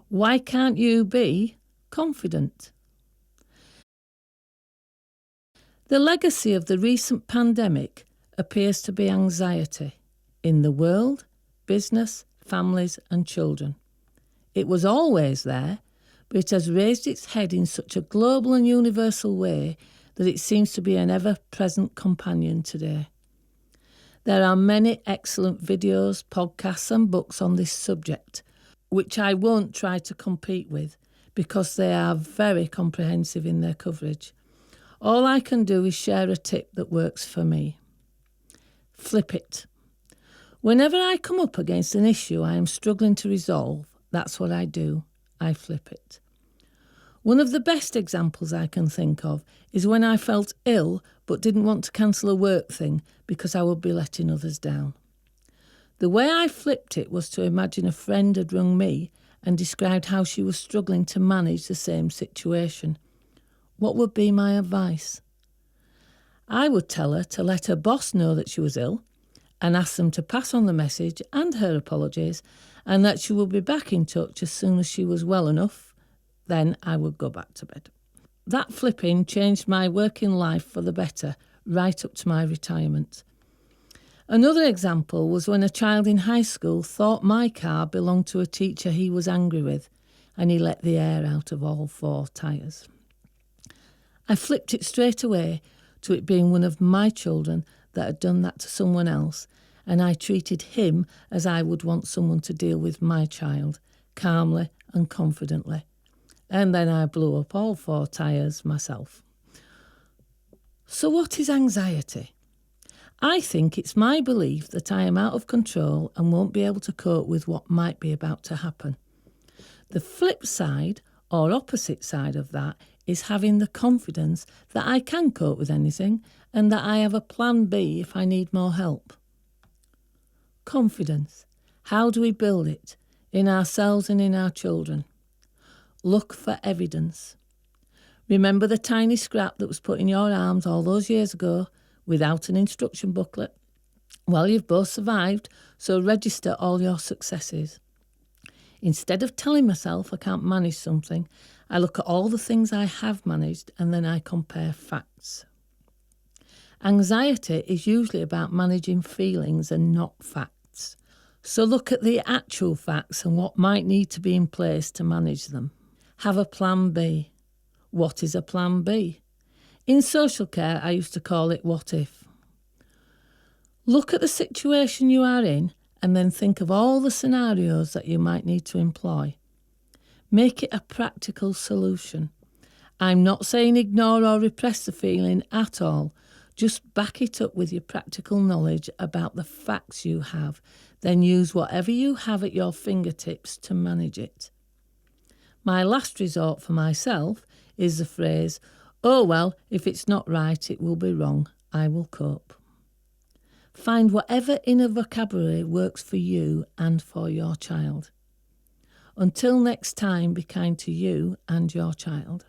Why can't you be confident? The legacy of the recent pandemic appears to be anxiety in the world, business, families and children. It was always there, but it has raised its head in such a global and universal way that it seems to be an ever-present companion today. There are many excellent videos, podcasts and books on this subject, which I won't try to compete with because they are very comprehensive in their coverage. All I can do is share a tip that works for me. Flip it. Whenever I come up against an issue I am struggling to resolve, that's what I do. I flip it. One of the best examples I can think of is when I felt ill but didn't want to cancel a work thing because I would be letting others down. The way I flipped it was to imagine a friend had rung me and described how she was struggling to manage the same situation. What would be my advice? I would tell her to let her boss know that she was ill and ask them to pass on the message and her apologies and that she would be back in touch as soon as she was well enough. Then I would go back to bed. That flipping changed my working life for the better right up to my retirement. Another example was when a child in high school thought my car belonged to a teacher he was angry with and he let the air out of all 4 tyres. I flipped it straight away to it being one of my children that had done that to someone else, and I treated him as I would want someone to deal with my child, calmly and confidently. And then I blew up all 4 tyres myself. So what is anxiety? I think it's my belief that I am out of control and won't be able to cope with what might be about to happen. The flip side, or opposite side of that, is having the confidence that I can cope with anything and that I have a plan B if I need more help. Confidence. How do we build it? In ourselves and in our children. Look for evidence. Remember the tiny scrap that was put in your arms all those years ago without an instruction booklet? Well, you've both survived, so register all your successes. Instead of telling myself I can't manage something, I look at all the things I have managed and then I compare facts. Anxiety is usually about managing feelings and not facts. So look at the actual facts and what might need to be in place to manage them. Have a plan B. What is a plan B? In social care, I used to call it what if. Look at the situation you are in and then think of all the scenarios that you might need to employ. Make it a practical solution. I'm not saying ignore or repress the feeling at all. Just back it up with your practical knowledge about the facts you have. Then use whatever you have at your fingertips to manage it. My last resort for myself is the phrase, "Oh well, if it's not right, it will be wrong. I will cope." Find whatever inner vocabulary works for you and for your child. Until next time, be kind to you and your child.